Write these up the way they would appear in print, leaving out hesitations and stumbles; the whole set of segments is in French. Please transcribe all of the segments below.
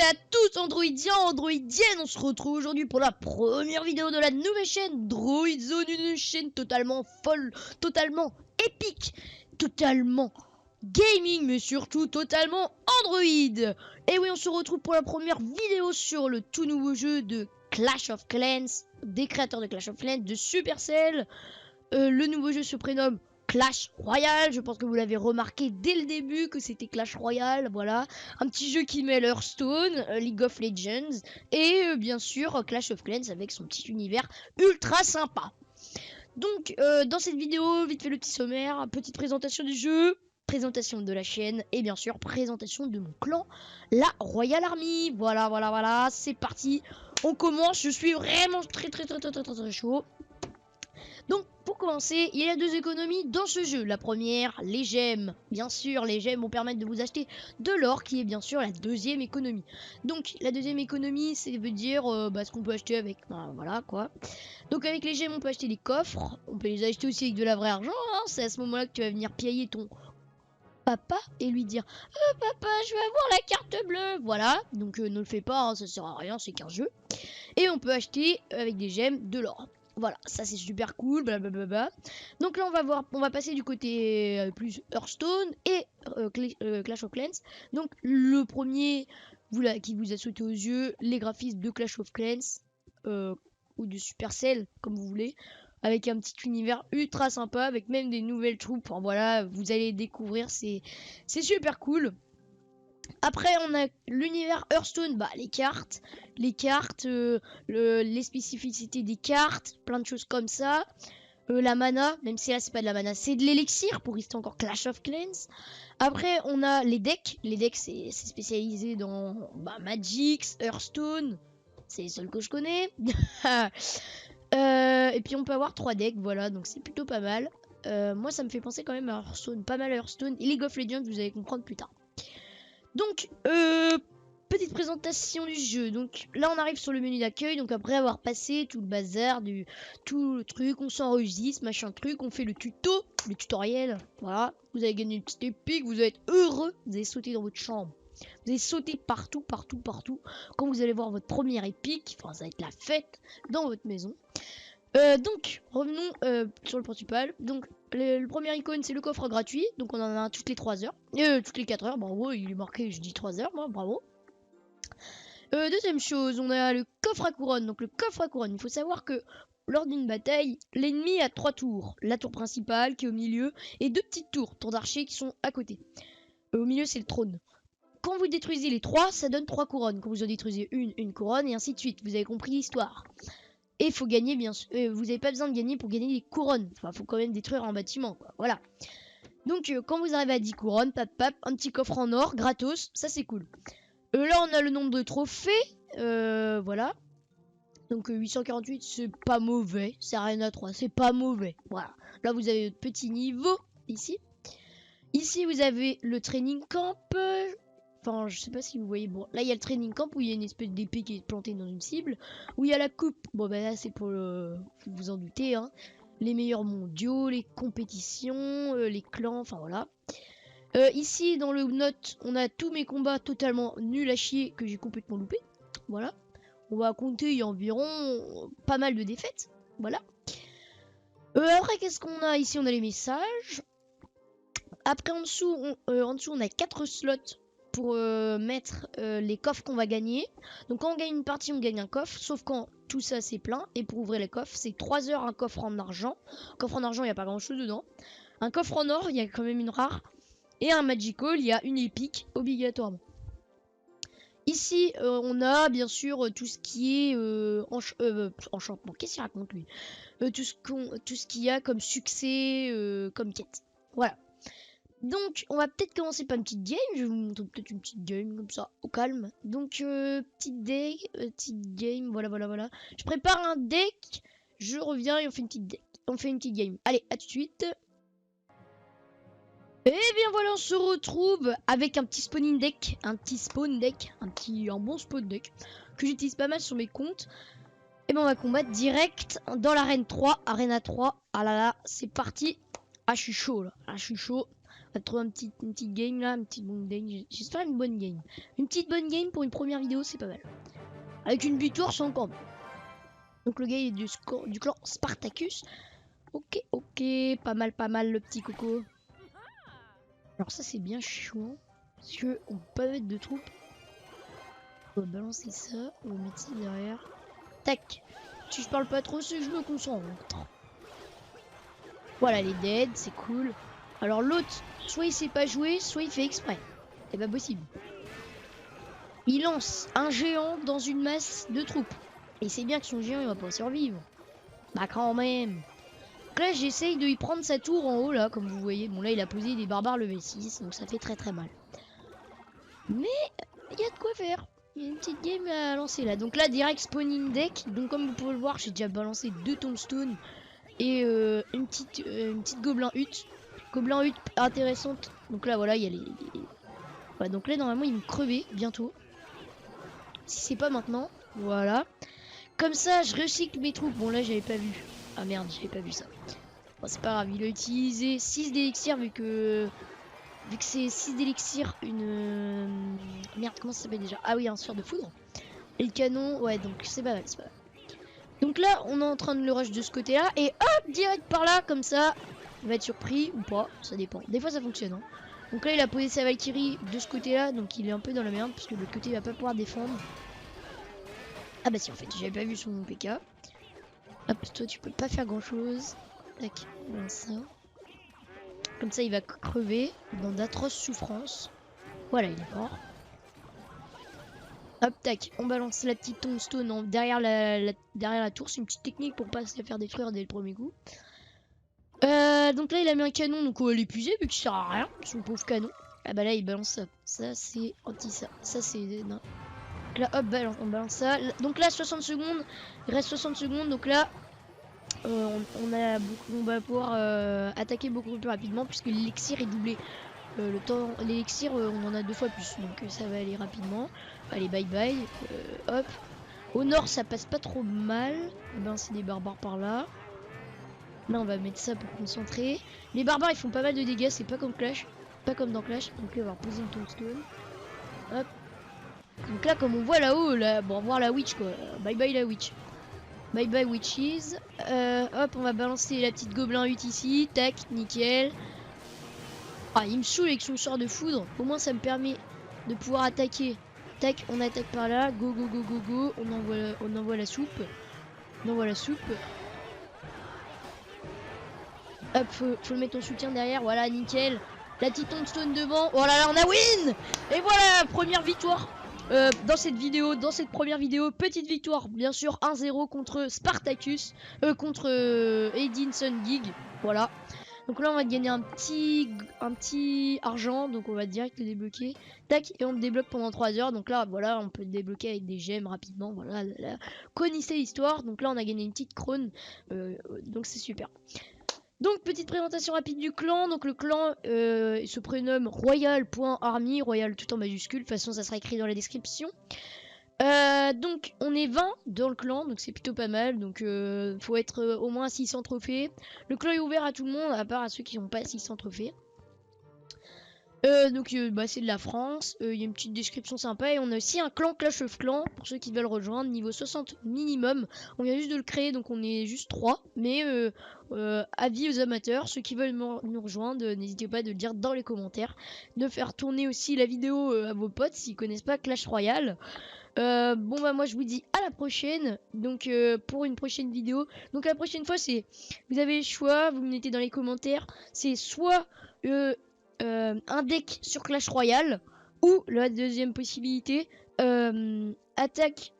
à tous Androidiens, Androidiennes, on se retrouve aujourd'hui pour la première vidéo de la nouvelle chaîne Droidzone, une chaîne totalement folle, totalement épique, totalement gaming, mais surtout totalement Android. Et oui, on se retrouve pour la première vidéo sur le tout nouveau jeu de Clash of Clans, des créateurs de Clash of Clans, de Supercell. Le nouveau jeu se prénomme Clash Royale, je pense que vous l'avez remarqué dès le début que c'était Clash Royale, voilà. Un petit jeu qui mêle Hearthstone, League of Legends et bien sûr Clash of Clans avec son petit univers ultra sympa. Donc dans cette vidéo, vite fait le petit sommaire, petite présentation du jeu, présentation de la chaîne et bien sûr présentation de mon clan, la Royal Army. Voilà, c'est parti. On commence, je suis vraiment très chaud. Donc pour commencer, il y a deux économies dans ce jeu. La première, les gemmes. Bien sûr, les gemmes vont permettre de vous acheter de l'or, qui est bien sûr la deuxième économie. Donc la deuxième économie, ça veut dire ce qu'on peut acheter avec, voilà quoi. Donc avec les gemmes, on peut acheter des coffres. On peut les acheter aussi avec de la vraie argent, hein. C'est à ce moment-là que tu vas venir piailler ton papa et lui dire papa, je veux avoir la carte bleue. Voilà, donc ne le fais pas, hein, ça sert à rien, c'est qu'un jeu. Et on peut acheter avec des gemmes de l'or. Voilà, ça c'est super cool, blablabla. Donc là on va passer du côté plus Hearthstone et Clash of Clans. Donc le premier qui vous a sauté aux yeux, les graphismes de Clash of Clans ou de Supercell, comme vous voulez, avec un petit univers ultra sympa, avec même des nouvelles troupes. Enfin, voilà, vous allez découvrir, c'est super cool. Après on a l'univers Hearthstone, les cartes, les spécificités des cartes, plein de choses comme ça. La mana, même si là c'est pas de la mana, c'est de l'élixir pour rester encore Clash of Clans. Après on a les decks c'est spécialisé dans Magic, Hearthstone, c'est les seuls que je connais. Et puis on peut avoir 3 decks, voilà, donc c'est plutôt pas mal. Moi ça me fait penser quand même à Hearthstone, pas mal à Hearthstone, et League of Legends, vous allez comprendre plus tard. Donc, petite présentation du jeu. Donc là, on arrive sur le menu d'accueil. Donc après avoir passé tout le bazar, tout le truc, on s'enregistre, machin truc, on fait le tutoriel. Voilà, vous allez gagner une petite épique, vous allez être heureux, vous allez sauter dans votre chambre. Vous allez sauter partout. Quand vous allez voir votre première épique, enfin ça va être la fête dans votre maison. Donc revenons sur le principal. Donc le premier icône, c'est le coffre gratuit. Donc on en a un toutes les 3 heures, toutes les 4 heures, bravo, il est marqué, je dis 3 heures, moi, bravo. Deuxième chose, on a le coffre à couronne. Donc le coffre à couronne, il faut savoir que lors d'une bataille, l'ennemi a 3 tours. La tour principale qui est au milieu et 2 petites tours d'archers qui sont à côté. Au milieu, c'est le trône. Quand vous détruisez les 3, ça donne 3 couronnes. Quand vous en détruisez une couronne, et ainsi de suite. Vous avez compris l'histoire. Et il faut gagner, bien sûr. Vous n'avez pas besoin de gagner pour gagner des couronnes. Enfin, faut quand même détruire un bâtiment, quoi. Voilà. Donc, quand vous arrivez à 10 couronnes, un petit coffre en or, gratos. Ça, c'est cool. Là, on a le nombre de trophées. Voilà. Donc, 848, c'est pas mauvais. C'est Arena 3, c'est pas mauvais. Voilà. Là, vous avez votre petit niveau, ici. Ici, vous avez le training camp. Enfin, je sais pas si vous voyez. Bon, là, il y a le training camp où il y a une espèce d'épée qui est plantée dans une cible. Où il y a la coupe. Bon, là, c'est pour faut vous en doutez, hein. Les meilleurs mondiaux, les compétitions, les clans, enfin voilà. Ici, dans le note, on a tous mes combats totalement nuls à chier que j'ai complètement loupé. Voilà. On va compter, il y a environ pas mal de défaites. Voilà. Après, qu'est-ce qu'on a ici? On a les messages. Après, en dessous, on a 4 slots pour mettre les coffres qu'on va gagner. Donc quand on gagne une partie, on gagne un coffre, sauf quand tout ça c'est plein. Et pour ouvrir les coffres, c'est 3 heures un coffre en argent. Coffre en argent, il n'y a pas grand chose dedans. Un coffre en or, il y a quand même une rare. Et un magical, il y a une épique obligatoirement. Ici, on a bien sûr tout ce qui est enchantement. Qu'est-ce qu'il raconte lui? Tout ce qu'il y a comme succès, comme quête. Voilà. Donc, on va peut-être commencer par une petite game. Je vais vous montrer peut-être une petite game comme ça, au calme. Donc, petite deck, petite game, voilà. Je prépare un deck, je reviens et on fait une petite game. Allez, à tout de suite. Et bien voilà, on se retrouve avec un petit spawning deck, un bon spawn deck que j'utilise pas mal sur mes comptes. Et ben on va combattre direct dans l'arène 3, Arena 3. Ah là là, c'est parti. Ah, je suis chaud là, je suis chaud. On va trouver une petite game là, une petite bonne game. J'espère une bonne game. Une petite bonne game pour une première vidéo, c'est pas mal. Avec une victoire, c'est encore mieux. Donc le gars est du clan Spartacus. Ok, pas mal le petit coco. Alors ça c'est bien chiant. Parce que on peut pas mettre de troupes. On va balancer ça, on va mettre ça derrière. Tac. Si je parle pas trop, c'est que je me concentre. Voilà, les dead, c'est cool. Alors l'autre, soit il sait pas jouer, soit il fait exprès. C'est pas possible. Il lance un géant dans une masse de troupes. Et c'est bien que son géant il va pas survivre. Bah quand même. Donc là j'essaye de lui prendre sa tour en haut là, comme vous voyez. Bon là il a posé des barbares level 6, donc ça fait très mal. Mais il y a de quoi faire. Il y a une petite game à lancer là. Donc là direct spawning deck. Donc comme vous pouvez le voir, j'ai déjà balancé 2 tombstones et une petite gobelin hutte. Gobelin hutte intéressante. Donc là voilà, il y a les... Voilà, donc là normalement il me crever bientôt. Si c'est pas maintenant, voilà. Comme ça je recycle mes troupes. Bon là j'avais pas vu. Ah merde, j'avais pas vu ça. Bon c'est pas grave, il a utilisé 6 d'élixir vu que c'est 6 d'élixir, merde, comment ça s'appelle déjà? Ah oui, un sort de foudre. Et le canon, ouais, donc c'est pas mal, c'est pas mal. Donc là, on est en train de le rush de ce côté-là. Et hop, direct par là, comme ça. Il va être surpris ou pas, ça dépend. Des fois, ça fonctionne. Hein. Donc là, il a posé sa Valkyrie de ce côté-là. Donc il est un peu dans la merde, parce que de l'autre côté, il va pas pouvoir défendre. Ah bah si, en fait, j'avais pas vu son PK. Hop, toi, tu peux pas faire grand-chose. Tac, voilà ça. Comme ça, il va crever dans d'atroces souffrances. Voilà, il est mort. Hop, tac, on balance la petite tombstone derrière la tour. C'est une petite technique pour pas se la faire détruire dès le premier coup. Donc là, il a mis un canon, donc on va l'épuiser vu qu'il sert à rien, son pauvre canon. Ah bah là, il balance ça. Ça, c'est anti ça. Ça, c'est... Non. Donc là, hop, on balance ça. Donc là, 60 secondes. Il reste 60 secondes, donc là... on va pouvoir attaquer beaucoup plus rapidement puisque l'élixir est doublé. Le temps, l'élixir, on en a 2 fois plus, donc ça va aller rapidement. Allez, bye bye. Hop. Au nord, ça passe pas trop mal. Ben, c'est des barbares par là. Là, on va mettre ça pour concentrer. Les barbares, ils font pas mal de dégâts, c'est pas comme Clash. Pas comme dans Clash. Donc là, on va reposer une tombstone. Hop. Donc là, comme on voit là-haut, là, bon, voir la witch quoi. Bye bye la witch. Bye bye witches. Hop, on va balancer la petite gobelin 8 ici. Tac, nickel. Ah, il me saoule avec son sort de foudre. Au moins, ça me permet de pouvoir attaquer. Tac, on attaque par là. Go, go, go, go, go. On envoie la soupe. On envoie la soupe. Hop, faut le mettre en soutien derrière. Voilà, nickel. La petite tombstone devant. Oh là là, on a win! Et voilà, première victoire. Dans cette vidéo, dans cette première vidéo, petite victoire, bien sûr, 1-0 contre Spartacus, contre Edinson Gig, voilà. Donc là, on va gagner un petit argent, donc on va direct le débloquer. Tac, et on le débloque pendant 3 heures. Donc là, voilà, on peut le débloquer avec des gemmes rapidement. Voilà, connaissez l'histoire. Donc là, on a gagné une petite crone, donc c'est super. Donc petite présentation rapide du clan. Donc le clan se prénomme Royal.Army, Royal tout en majuscule. De toute façon, ça sera écrit dans la description. Donc on est 20 dans le clan, donc c'est plutôt pas mal. Donc faut être au moins 600 trophées. Le clan est ouvert à tout le monde, à part à ceux qui n'ont pas 600 trophées. Donc bah, c'est de la France, il y a une petite description sympa et on a aussi un clan Clash of Clans pour ceux qui veulent rejoindre, niveau 60 minimum. On vient juste de le créer donc on est juste 3, mais avis aux amateurs, ceux qui veulent nous rejoindre, n'hésitez pas de le dire dans les commentaires, de faire tourner aussi la vidéo à vos potes s'ils connaissent pas Clash Royale. Bon bah moi je vous dis à la prochaine, donc pour une prochaine vidéo. Donc la prochaine fois c'est, vous avez le choix, vous me mettez dans les commentaires, c'est soit un deck sur Clash Royale, ou la deuxième possibilité, attaque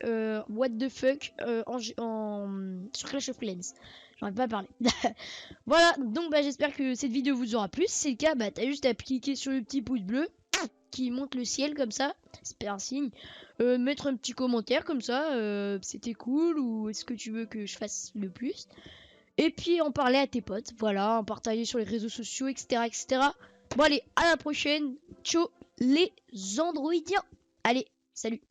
what the fuck sur Clash of Clans. J'en ai pas parlé. Voilà, donc bah, j'espère que cette vidéo vous aura plu. Si c'est le cas, bah, t'as juste à cliquer sur le petit pouce bleu qui monte le ciel comme ça, c'est un signe. Mettre un petit commentaire comme ça, c'était cool, ou est-ce que tu veux que je fasse le plus. Et puis en parler à tes potes, voilà, en partager sur les réseaux sociaux, etc. etc. Bon allez, à la prochaine. Ciao les androïdiens. Allez, salut.